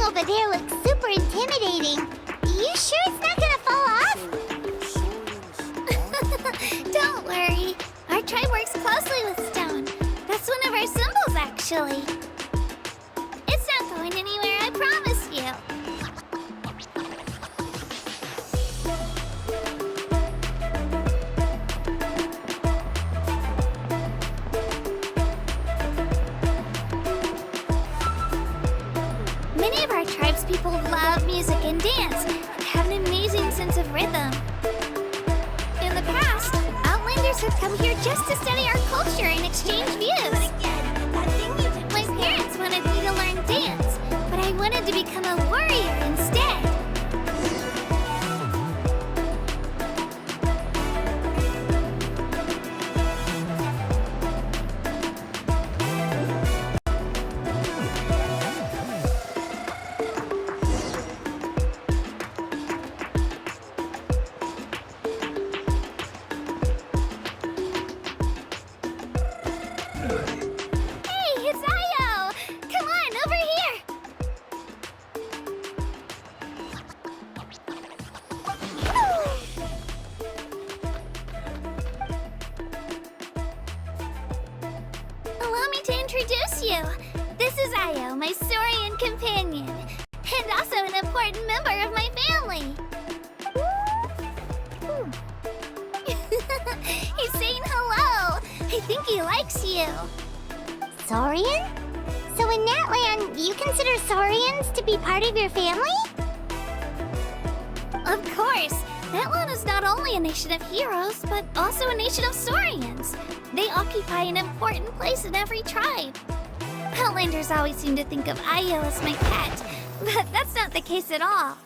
Over there looks super intimidating. You sure it's not gonna fall off? Don't worry. Our tribe works closely with stone. That's one of our symbols, actually. It's not going anywhere, I promise you. Many of our tribespeople love music and dance and have an amazing sense of rhythm. In the past, Outlanders have come here just to study our culture and exchange views. My parents wanted me to learn dance, but I wanted to become a warrior instead. Introduce you. This is Io, my Saurian companion, and also an important member of my family. He's saying hello. I think he likes you. Saurian? So in that land, you consider Saurians to be part of your family? Of course. That land is not only a nation of heroes, but also a nation of Saurians. They occupy an important place in every tribe. Outlanders always seem to think of Io as my pet, but that's not the case at all.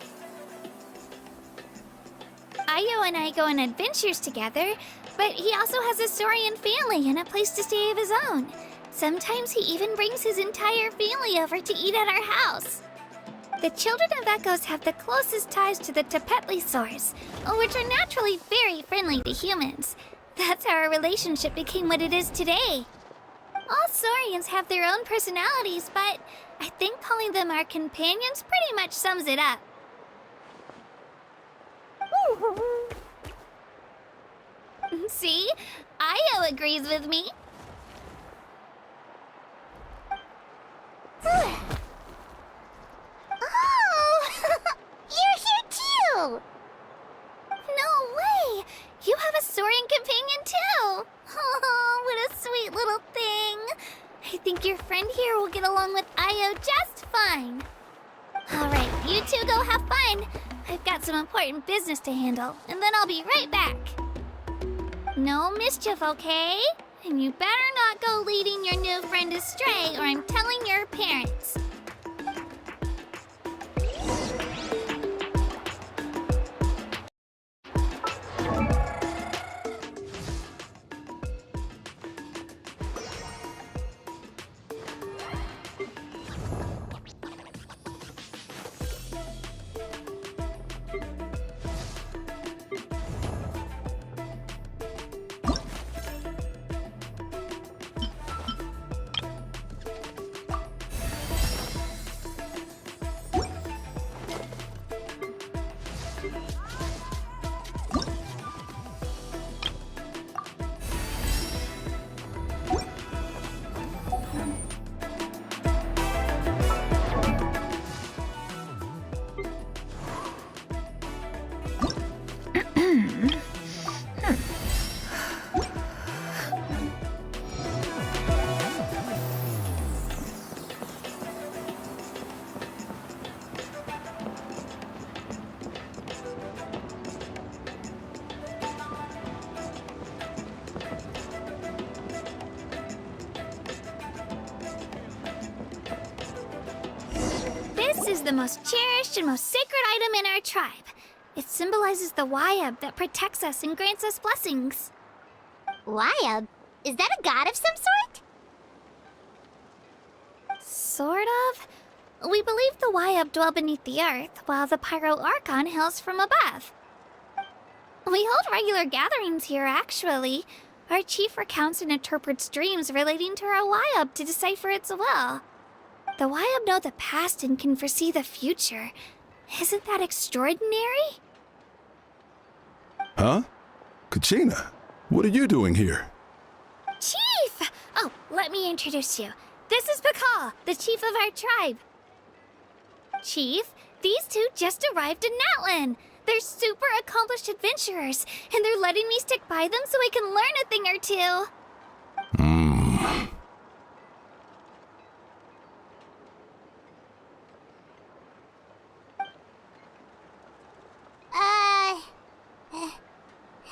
Io and I go on adventures together, but he also has a Saurian family and a place to stay of his own. Sometimes he even brings his entire family over to eat at our house. The children of Echoes have the closest ties to the Tepetlisaurs, which are naturally very friendly to humans. That's how our relationship became what it is today. All Saurians have their own personalities, but I think calling them our companions pretty much sums it up. See? Io agrees with me. Oh! You're here too! No way! You have a Saurian companion too! Oh, what a sweet little thing! I think your friend here will get along with Io just fine. Alright, you two go have fun. I've got some important business to handle, and then I'll be right back. No mischief, okay? And you better not go leading your new friend astray, or I'm telling your parents. This is the most cherished and most sacred item in our tribe. It symbolizes the Wayab that protects us and grants us blessings. Wayab? Is that a god of some sort? Sort of. We believe the Wayab dwell beneath the earth, while the Pyro Archon hails from above. We hold regular gatherings here, actually. Our chief recounts and interprets dreams relating to our Wayab to decipher its will. The Wayab know the past and can foresee the future. Isn't that extraordinary? Huh? Kachina, what are you doing here? Chief! Oh, let me introduce you. This is Pakal, the chief of our tribe. Chief, these two just arrived in Natlan. They're super accomplished adventurers, and they're letting me stick by them so I can learn a thing or two.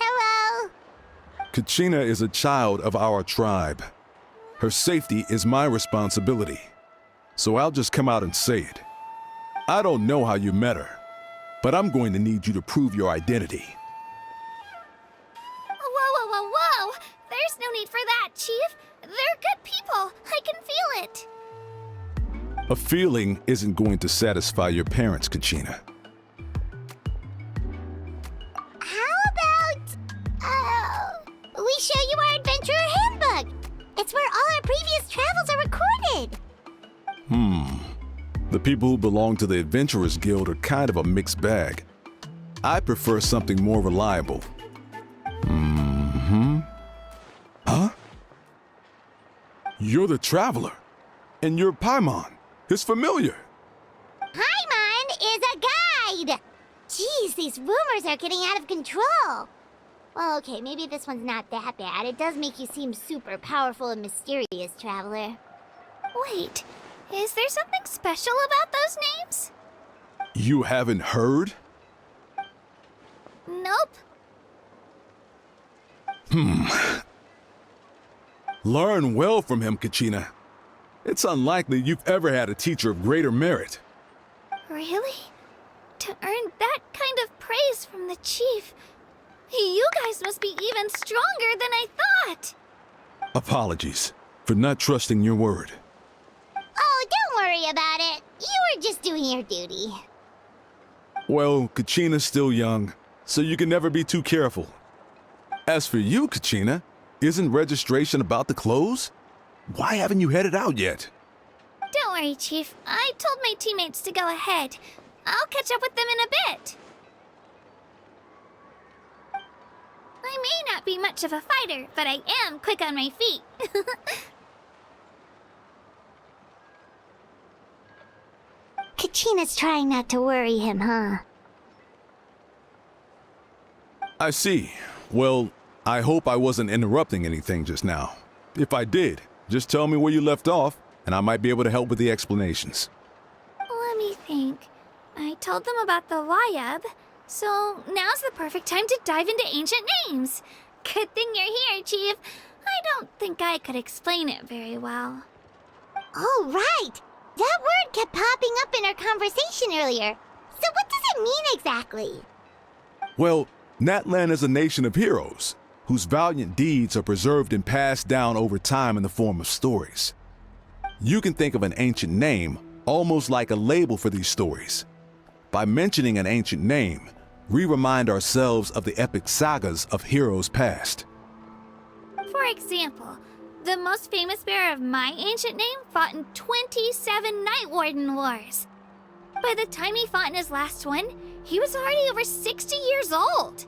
Hello? Kachina is a child of our tribe. Her safety is my responsibility. So I'll just come out and say it. I don't know how you met her, but I'm going to need you to prove your identity. Whoa. There's no need for that, Chief. They're good people. I can feel it. A feeling isn't going to satisfy your parents, Kachina. How about, we show you our adventurer handbook? It's where all our previous travels are recorded. The people who belong to the Adventurers Guild are kind of a mixed bag. I prefer something more reliable. Huh? You're the Traveler, and you're Paimon, his familiar. Paimon is a guide! Jeez, these rumors are getting out of control. Well, okay, maybe this one's not that bad. It does make you seem super powerful and mysterious, Traveler. Wait, is there something special about those names? You haven't heard? Nope. Learn well from him, Kachina. It's unlikely you've ever had a teacher of greater merit. Really? To earn that kind of praise from the chief, you guys must be even stronger than I thought. Apologies for not trusting your word. Oh, don't worry about it. You were just doing your duty. Well, Kachina's still young, so you can never be too careful. As for you, Kachina, isn't registration about to close? Why haven't you headed out yet? Don't worry, Chief. I told my teammates to go ahead. I'll catch up with them in a bit. I may not be much of a fighter, but I am quick on my feet. Kachina's trying not to worry him, huh? I see. Well, I hope I wasn't interrupting anything just now. If I did, Just tell me where you left off, and I might be able to help with the explanations. Let me think. I told them about the Wayab, so now's the perfect time to dive into ancient names. Good thing you're here, Chief. I don't think I could explain it very well. Oh, right! That word kept popping up in our conversation earlier. So what does it mean exactly? Well, Natlan is a nation of heroes whose valiant deeds are preserved and passed down over time in the form of stories. You can think of an ancient name almost like a label for these stories. By mentioning an ancient name, we remind ourselves of the epic sagas of heroes past. For example, the most famous bearer of my ancient name fought in 27 Night Warden Wars. By the time he fought in his last one, he was already over 60 years old.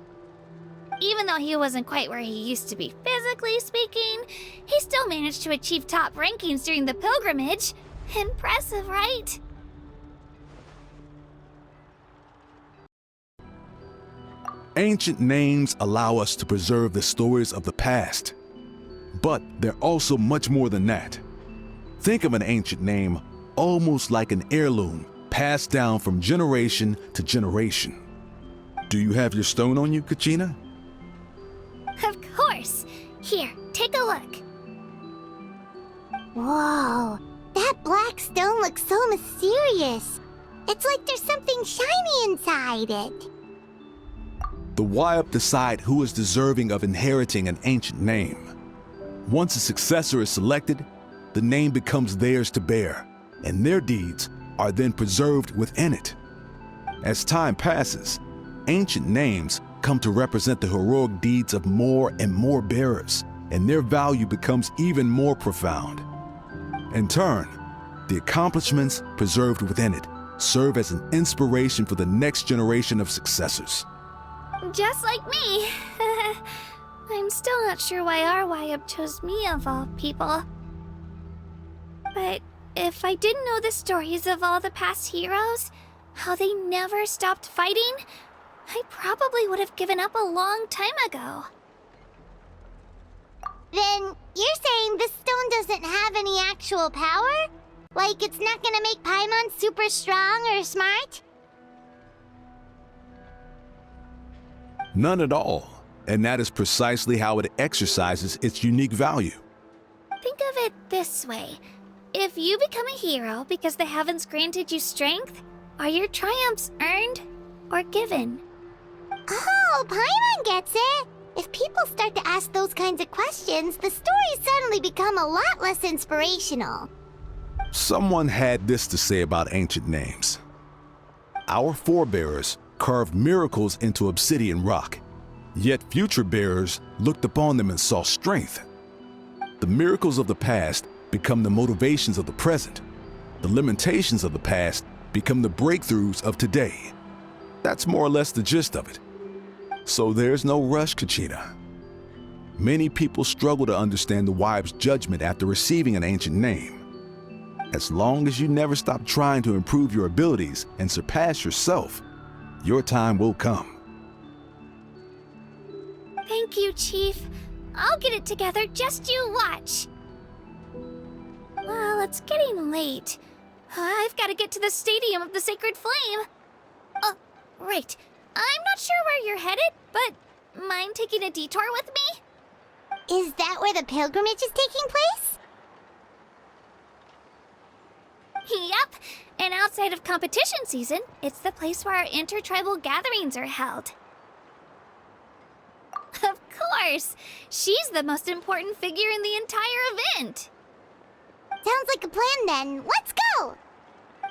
Even though he wasn't quite where he used to be physically speaking, he still managed to achieve top rankings during the pilgrimage. Impressive, right? Ancient names allow us to preserve the stories of the past. But they're also much more than that. Think of an ancient name almost like an heirloom passed down from generation to generation. Do you have your stone on you, Kachina? Of course. Here, take a look. Whoa, that black stone looks so mysterious. It's like there's something shiny inside it. The Wayab decide who is deserving of inheriting an ancient name. Once a successor is selected, the name becomes theirs to bear, and their deeds are then preserved within it. As time passes, ancient names come to represent the heroic deeds of more and more bearers, and their value becomes even more profound. In turn, the accomplishments preserved within it serve as an inspiration for the next generation of successors. Just like me. I'm still not sure why our Wayab chose me of all people. But if I didn't know the stories of all the past heroes, how they never stopped fighting, I probably would have given up a long time ago. Then you're saying this stone doesn't have any actual power? Like it's not gonna make Paimon super strong or smart? None at all, and that is precisely how it exercises its unique value. Think of it this way. If you become a hero because the heavens granted you strength, are your triumphs earned or given? Oh, Paimon gets it! If people start to ask those kinds of questions, the stories suddenly become a lot less inspirational. Someone had this to say about ancient names. Our forebears carved miracles into obsidian rock, yet future bearers looked upon them and saw strength. The miracles of the past become the motivations of the present. The limitations of the past become the breakthroughs of today. That's more or less the gist of it. So there's no rush, Kachina. Many people struggle to understand the Wayab's judgment after receiving an ancient name. As long as you never stop trying to improve your abilities and surpass yourself, your time will come. Thank you, Chief. I'll get it together, just you watch. Well, it's getting late. I've got to get to the Stadium of the Sacred Flame. Oh, right. I'm not sure where you're headed, but mind taking a detour with me? Is that where the pilgrimage is taking place? Yep, and outside of competition season, it's the place where our intertribal gatherings are held. Of course! She's the most important figure in the entire event! Sounds like a plan then. Let's go!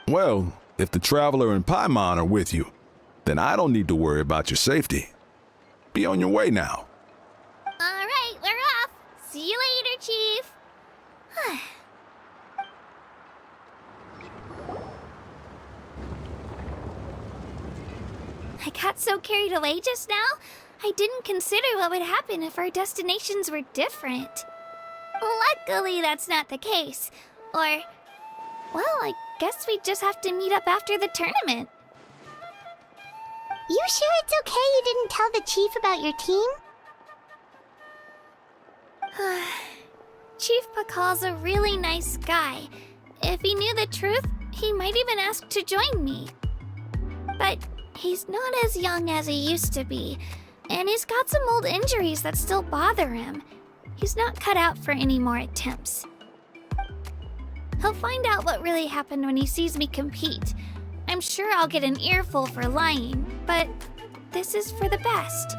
Well, if the Traveler and Paimon are with you, then I don't need to worry about your safety. Be on your way now. Alright, we're off! See you later, Chief! I got so carried away just now, I didn't consider what would happen if our destinations were different. Luckily, that's not the case. Or, well, I guess we just have to meet up after the tournament. You sure it's okay you didn't tell the chief about your team? Chief Pakal's a really nice guy. If he knew the truth, he might even ask to join me. But he's not as young as he used to be, and he's got some old injuries that still bother him. He's not cut out for any more attempts. He'll find out what really happened when he sees me compete. I'm sure I'll get an earful for lying, but this is for the best.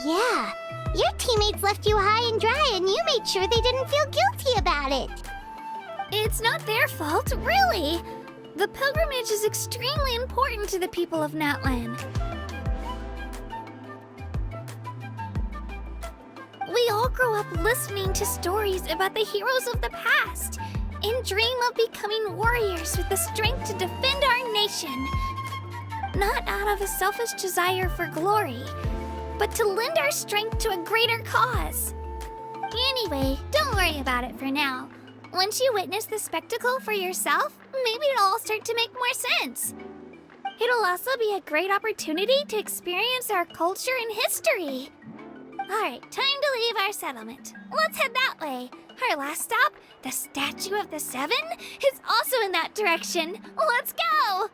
Yeah, your teammates left you high and dry and you made sure they didn't feel guilty about it. It's not their fault, really. The pilgrimage is extremely important to the people of Natlan. We all grow up listening to stories about the heroes of the past and dream of becoming warriors with the strength to defend our nation. Not out of a selfish desire for glory, but to lend our strength to a greater cause. Anyway, don't worry about it for now. Once you witness the spectacle for yourself, maybe it'll all start to make more sense. It'll also be a great opportunity to experience our culture and history. Alright, time to leave our settlement. Let's head that way. Our last stop, the Statue of the Seven, is also in that direction. Let's go!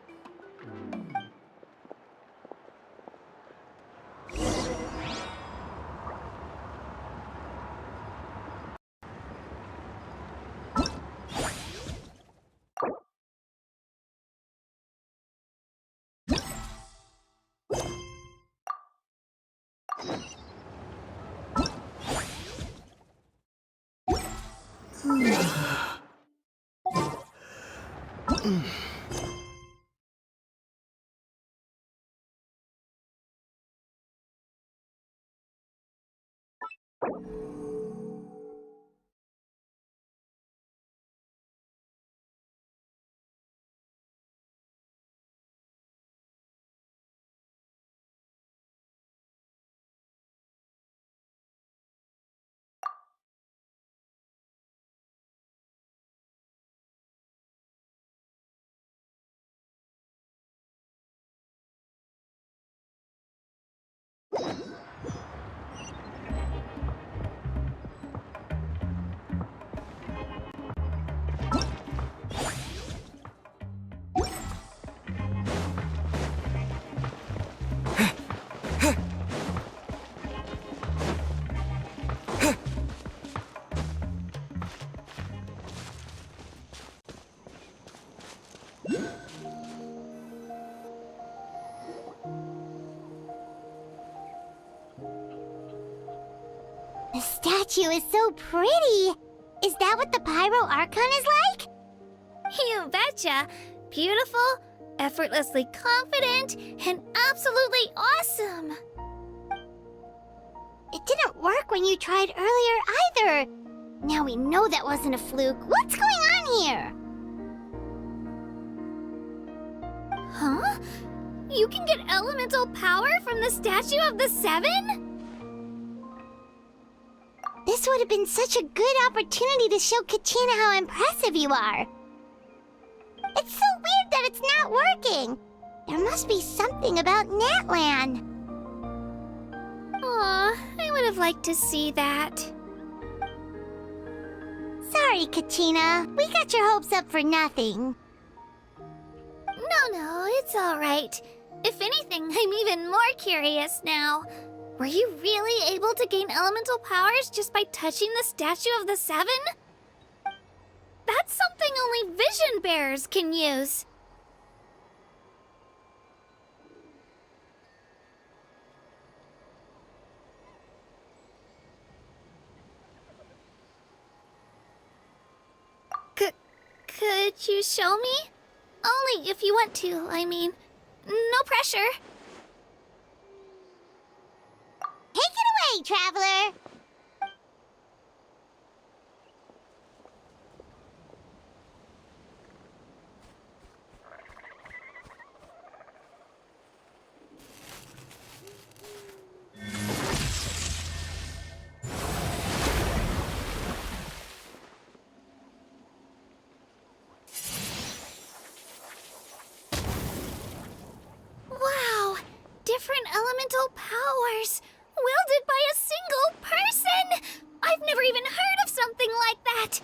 The statue is so pretty. Is that what the Pyro Archon is like? You betcha! Beautiful, effortlessly confident, and absolutely awesome! It didn't work when you tried earlier either. Now we know that wasn't a fluke. What's going on here? Huh? You can get elemental power from the Statue of the Seven? This would have been such a good opportunity to show Kachina how impressive you are. It's so weird that it's not working. There must be something about Natlan. Aw, I would have liked to see that. Sorry, Kachina. We got your hopes up for nothing. No, it's alright. If anything, I'm even more curious now. Were you really able to gain elemental powers just by touching the Statue of the Seven? That's something only vision bearers can use. Could you show me? Only if you want to, I mean. No pressure. Take it away, traveler! Wow! Different elemental elemental powers, wielded by a single person! I've never even heard of something like that!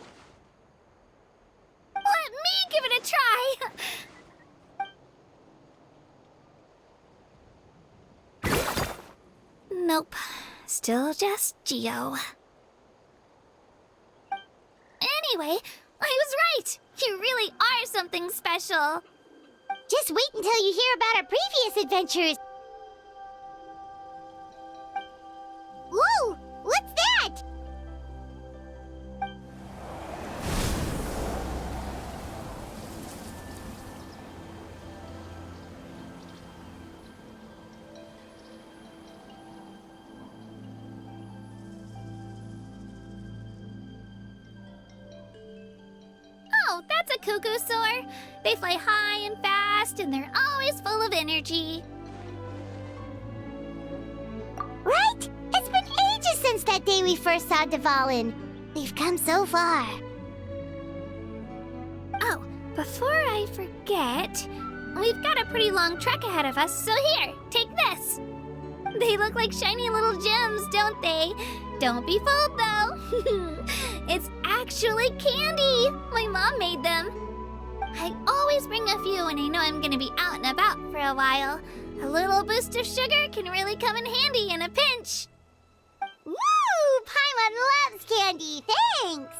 Let me give it a try! Nope. Still just Geo. Anyway, I was right! You really are something special! Just wait until you hear about our previous adventures. Whoa! What's that? Oh, that's a cuckoo soar. They fly high and fast, and they're always full of energy. Right? It's been ages since that day we first saw Dvalin. We've come so far. Oh, before I forget, we've got a pretty long trek ahead of us, so here, take this. They look like shiny little gems, don't they? Don't be fooled, though. It's actually candy. My mom made them. I always bring a few when I know I'm gonna be out and about for a while. A little boost of sugar can really come in handy in a pinch. Woo! Paimon loves candy. Thanks.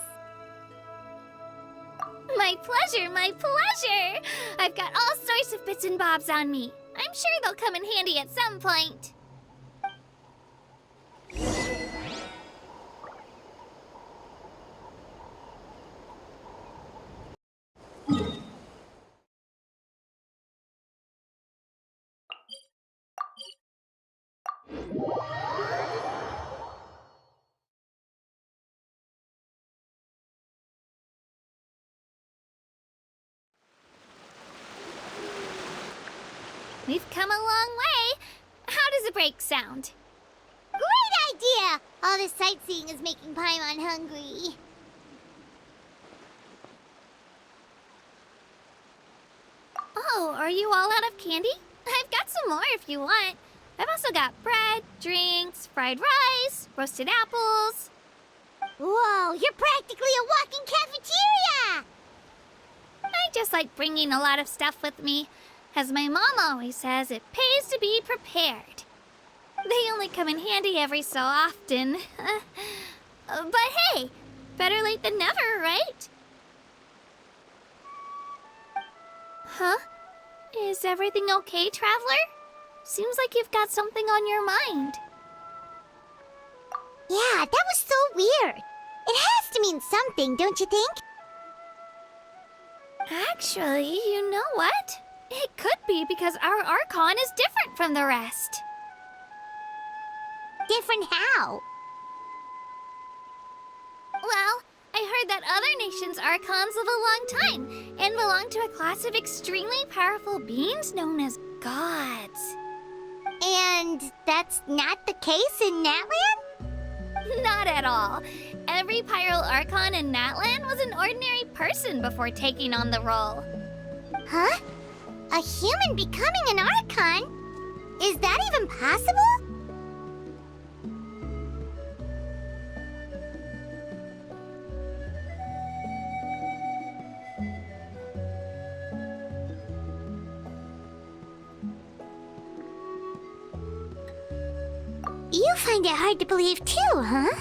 My pleasure, my pleasure. I've got all sorts of bits and bobs on me. I'm sure they'll come in handy at some point. We've come a long way. How does a break sound? Great idea! All this sightseeing is making Paimon hungry. Oh, are you all out of candy? I've got some more if you want. I've also got bread, drinks, fried rice, roasted apples. Whoa, you're practically a walking cafeteria! I just like bringing a lot of stuff with me. As my mom always says, it pays to be prepared. They only come in handy every so often. But hey, better late than never, right? Huh? Is everything okay, Traveler? Seems like you've got something on your mind. Yeah, that was so weird. It has to mean something, don't you think? Actually, you know what? It could be because our Archon is different from the rest. Different how? Well, I heard that other nations' Archons live a long time and belong to a class of extremely powerful beings known as gods. And that's not the case in Natlan? Not at all. Every Pyro Archon in Natlan was an ordinary person before taking on the role. Huh? A human becoming an Archon? Is that even possible? You find it hard to believe too, huh?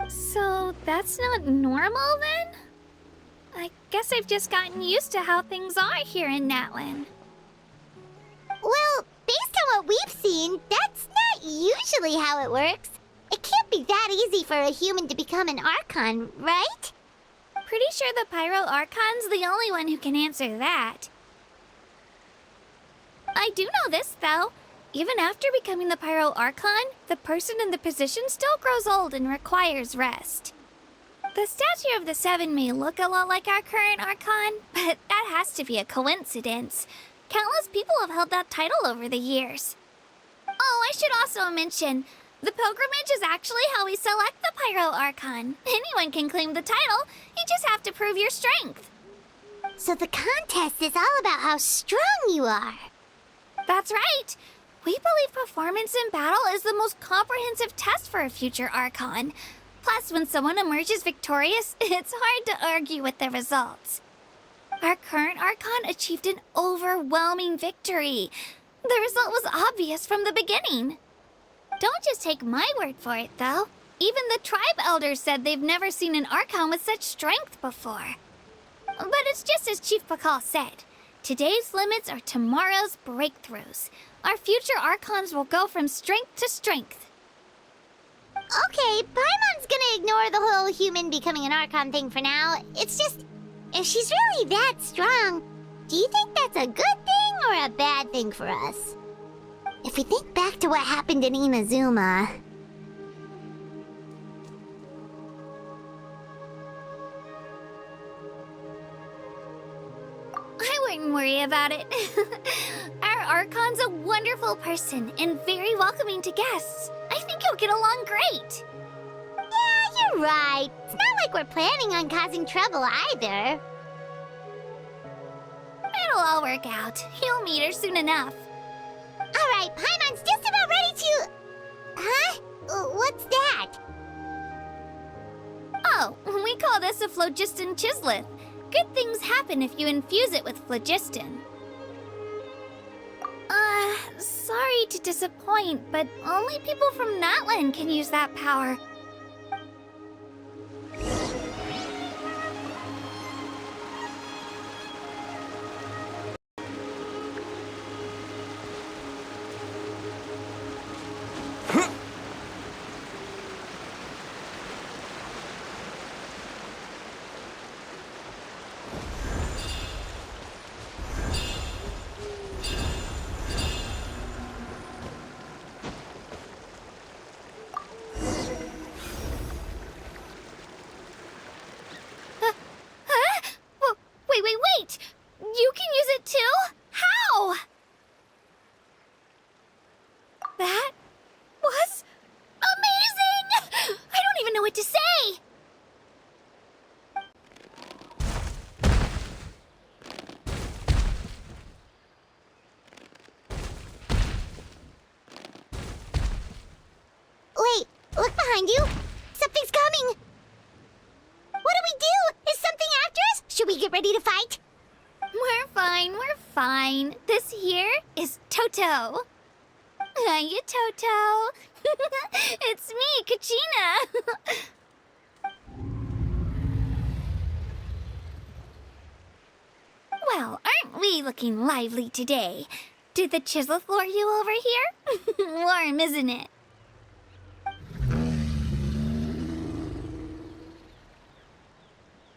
So that's not normal then? I guess I've just gotten used to how things are here in Natlan. Well, based on what we've seen, that's not usually how it works. It can't be that easy for a human to become an Archon, right? Pretty sure the Pyro Archon's the only one who can answer that. I do know this, though. Even after becoming the Pyro Archon, the person in the position still grows old and requires rest. The statue of the Seven may look a lot like our current Archon, but that has to be a coincidence. Countless people have held that title over the years. Oh, I should also mention, the pilgrimage is actually how we select the Pyro Archon. Anyone can claim the title, you just have to prove your strength. So the contest is all about how strong you are. That's right. We believe performance in battle is the most comprehensive test for a future Archon. Plus, when someone emerges victorious, it's hard to argue with the results. Our current Archon achieved an overwhelming victory. The result was obvious from the beginning. Don't just take my word for it, though. Even the tribe elders said they've never seen an Archon with such strength before. But it's just as Chief Pakal said. Today's limits are tomorrow's breakthroughs. Our future Archons will go from strength to strength. Okay, Paimon's gonna ignore the whole human becoming an Archon thing for now. It's just, if she's really that strong, do you think that's a good thing or a bad thing for us? If we think back to what happened in Inazuma... I wouldn't worry about it. Our Archon's a wonderful person and very welcoming to guests. I think you'll get along great. Yeah, you're right. It's not like we're planning on causing trouble either. It'll all work out. You'll meet her soon enough. Alright, Paimon's just about ready to... Huh? What's that? Oh, we call this a phlogiston chisleth. Good things happen if you infuse it with phlogiston. Sorry to disappoint, but only people from Natlan can use that power. Wait! You can use it too? How? That was amazing! I don't even know what to say! Wait, look behind you! Something's coming! What do we do? Is something after us? Should we get ready to fight? We're fine. This here is Toto. Hiya, Toto. It's me, Kachina. Well, aren't we looking lively today? Did the chisleth lure you over here? Warm, isn't it?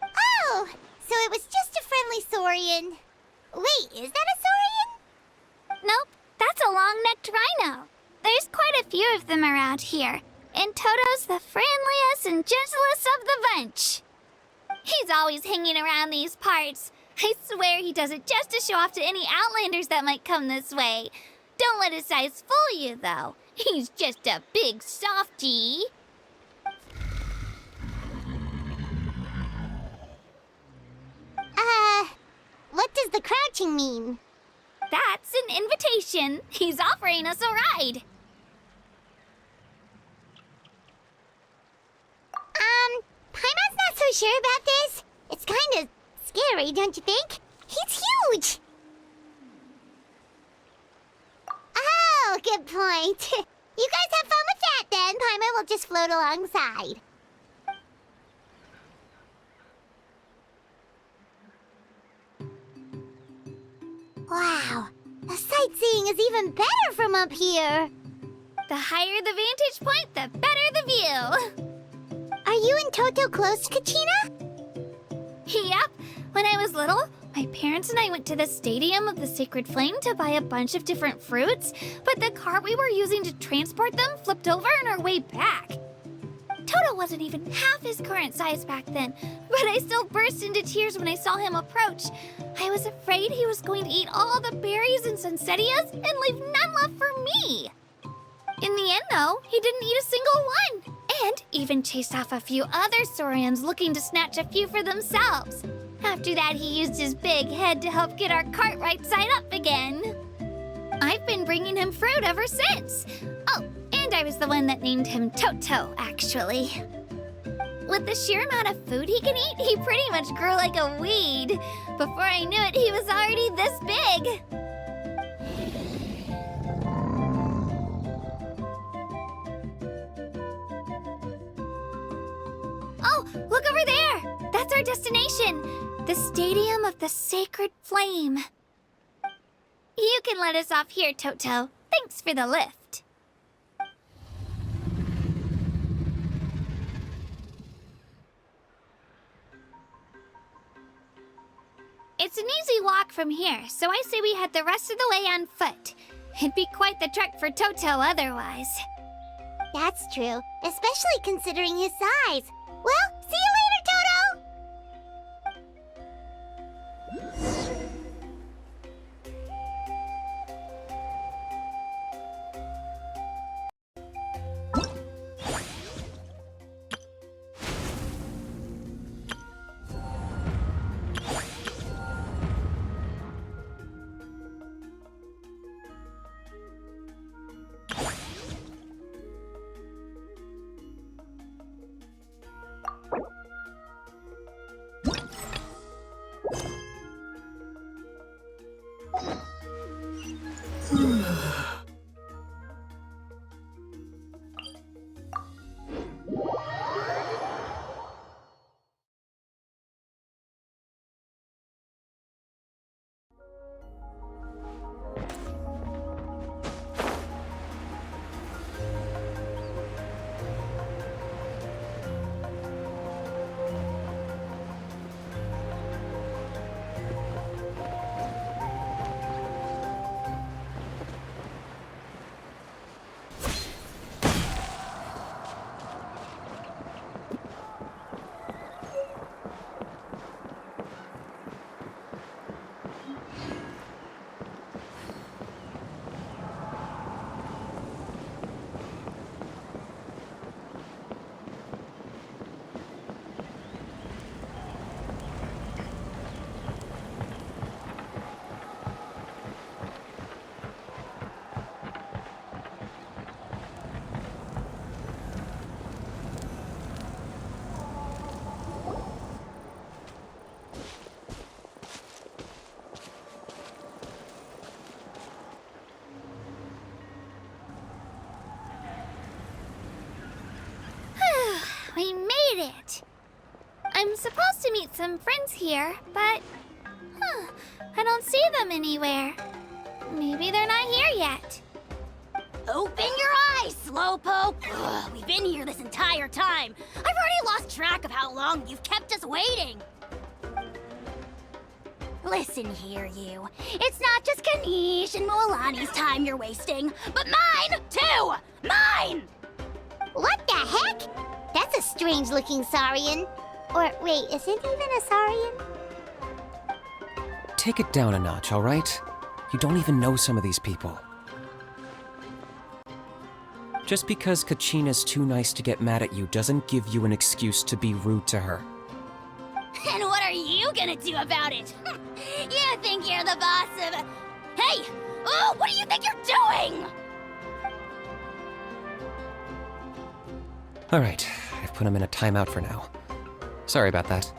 Oh, so it was just a friendly saurian. Wait, is that a saurian? Nope, that's a long-necked rhino. There's quite a few of them around here, and Toto's the friendliest and gentlest of the bunch. He's always hanging around these parts. I swear he does it just to show off to any Outlanders that might come this way. Don't let his size fool you, though. He's just a big softie. What does the crouching mean? That's an invitation. He's offering us a ride. Paimon's not so sure about this. It's kind of scary, don't you think? He's huge! Oh, good point. You guys have fun with that then. Paimon will just float alongside. Wow, the sightseeing is even better from up here. The higher the vantage point, the better the view. Are you and Toto close, Kachina? Yep. When I was little, my parents and I went to the Stadium of the Sacred Flame to buy a bunch of different fruits, but the cart we were using to transport them flipped over on our way back. Toto wasn't even half his current size back then, but I still burst into tears when I saw him approach. I was afraid he was going to eat all the berries and sunsettias and leave none left for me. In the end, though, he didn't eat a single one, and even chased off a few other saurians looking to snatch a few for themselves. After that, he used his big head to help get our cart right side up again. I've been bringing him fruit ever since. Oh, and I was the one that named him Toto, actually. With the sheer amount of food he can eat, he pretty much grew like a weed. Before I knew it, he was already this big. Oh, look over there! That's our destination! The Stadium of the Sacred Flame. You can let us off here, Toto. Thanks for the lift. It's an easy walk from here, so I say we head the rest of the way on foot. It'd be quite the trek for Toto otherwise. That's true, especially considering his size. Well, see you later, Toto! We made it! I'm supposed to meet some friends here, but... I don't see them anywhere. Maybe they're not here yet. Open your eyes, Slowpoke! Ugh, we've been here this entire time. I've already lost track of how long you've kept us waiting. Listen here, you. It's not just Kanish and Moalani's time you're wasting, but mine, too! Mine! What the heck? That's a strange-looking Saurian. Or, wait, is it even a Saurian? Take it down a notch, all right? You don't even know some of these people. Just because Kachina's too nice to get mad at you doesn't give you an excuse to be rude to her. And what are you gonna do about it? You think you're the boss of... Hey! Oh, what do you think you're doing? All right, I've put him in a timeout for now. Sorry about that.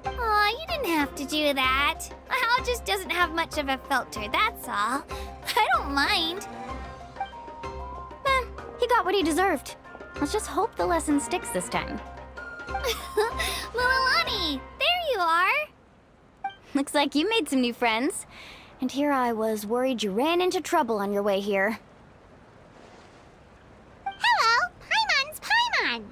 Aw, you didn't have to do that. Hal just doesn't have much of a filter, that's all. I don't mind. He got what he deserved. Let's just hope the lesson sticks this time. Moalani, there you are. Looks like you made some new friends. And here I was worried you ran into trouble on your way here. Hello, Paimon's Paimon.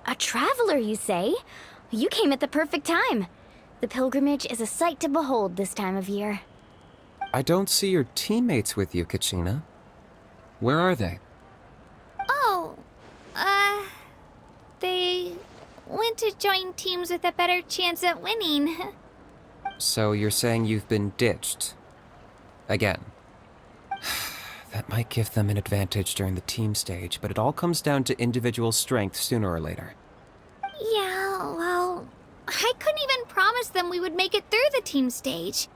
A traveler, you say? You came at the perfect time. The pilgrimage is a sight to behold this time of year. I don't see your teammates with you, Kachina. Where are they? Oh, They went to join teams with a better chance at winning. So you're saying you've been ditched? Again. That might give them an advantage during the team stage, but it all comes down to individual strength sooner or later. Yeah, well, I couldn't even promise them we would make it through the team stage.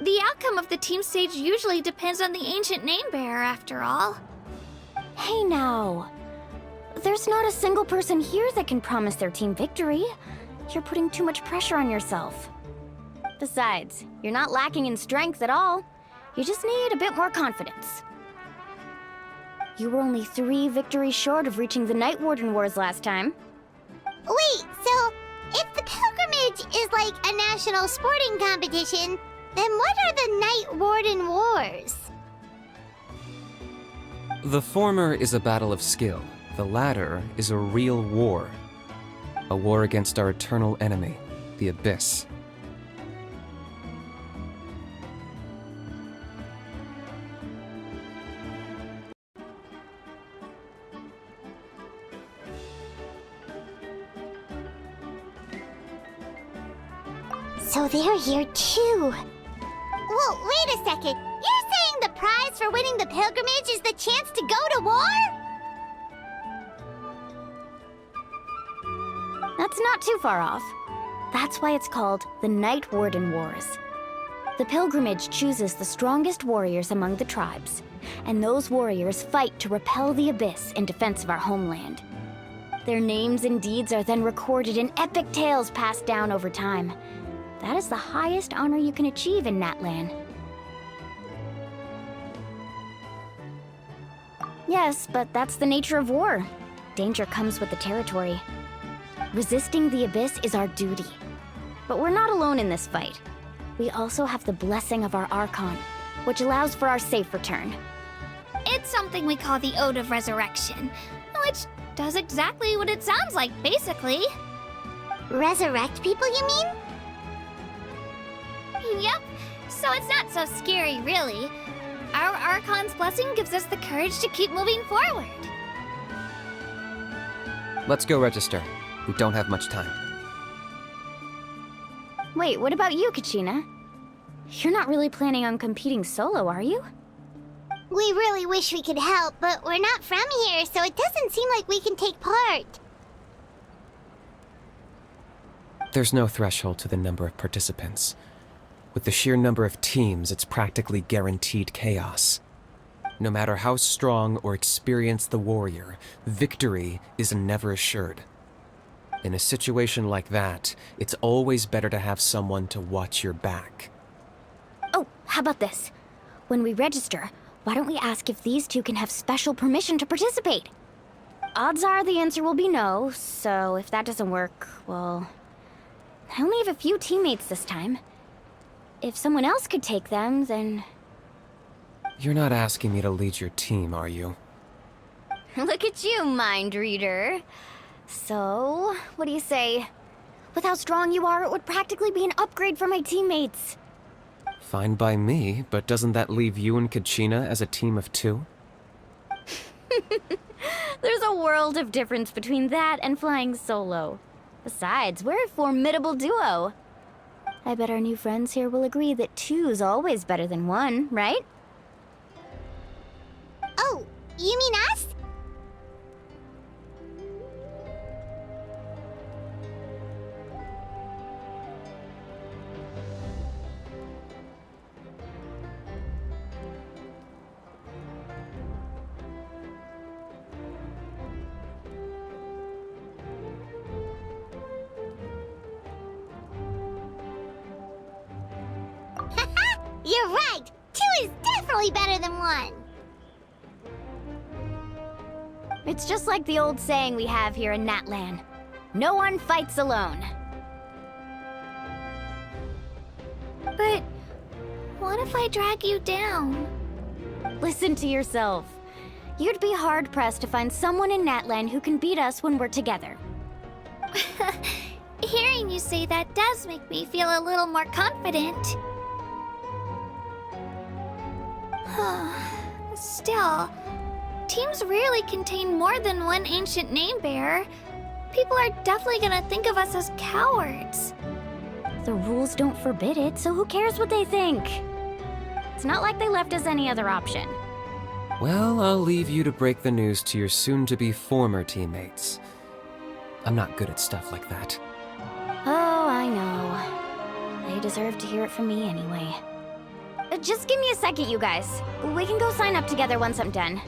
The outcome of the team stage usually depends on the ancient name bearer, after all. Hey now. There's not a single person here that can promise their team victory. You're putting too much pressure on yourself. Besides, you're not lacking in strength at all. You just need a bit more confidence. You were only 3 victories short of reaching the Night Warden Wars last time. Wait, so if the pilgrimage is like a national sporting competition, then what are the Night Warden Wars? The former is a battle of skill. The latter is a real war. A war against our eternal enemy, the Abyss. So they're here too. Well, wait a second. You're saying the prize for winning the pilgrimage is the chance to go to war? That's not too far off. That's why it's called the Night Warden Wars. The pilgrimage chooses the strongest warriors among the tribes, and those warriors fight to repel the Abyss in defense of our homeland. Their names and deeds are then recorded in epic tales passed down over time. That is the highest honor you can achieve in Natlan. Yes, but that's the nature of war. Danger comes with the territory. Resisting the Abyss is our duty. But we're not alone in this fight. We also have the blessing of our Archon, which allows for our safe return. It's something we call the Ode of Resurrection, which does exactly what it sounds like, basically. Resurrect people, you mean? Yep, so it's not so scary, really. Our Archon's blessing gives us the courage to keep moving forward. Let's go register. We don't have much time. Wait, what about you, Kachina? You're not really planning on competing solo, are you? We really wish we could help, but we're not from here, so it doesn't seem like we can take part. There's no threshold to the number of participants. With the sheer number of teams, it's practically guaranteed chaos. No matter how strong or experienced the warrior, victory is never assured. In a situation like that, it's always better to have someone to watch your back. Oh, how about this? When we register, why don't we ask if these two can have special permission to participate? Odds are the answer will be no, so if that doesn't work, well... I only have a few teammates this time. If someone else could take them, then... You're not asking me to lead your team, are you? Look at you, mind reader. So, what do you say? With how strong you are, it would practically be an upgrade for my teammates. Fine by me, but doesn't that leave you and Kachina as a team of 2? There's a world of difference between that and flying solo. Besides, we're a formidable duo. I bet our new friends here will agree that 2's always better than 1, right? Oh, you mean us? You're right! 2 is definitely better than 1! It's just like the old saying we have here in Natlan. No one fights alone. But what if I drag you down? Listen to yourself. You'd be hard-pressed to find someone in Natlan who can beat us when we're together. Hearing you say that does make me feel a little more confident. Still, Teams rarely contain more than one ancient name bearer. People are definitely gonna think of us as cowards. The rules don't forbid it, so who cares what they think? It's not like they left us any other option. Well, I'll leave you to break the news to your soon-to-be former teammates. I'm not good at stuff like that. Oh, I know. They deserve to hear it from me anyway. Just give me a second, you guys. We can go sign up together once I'm done.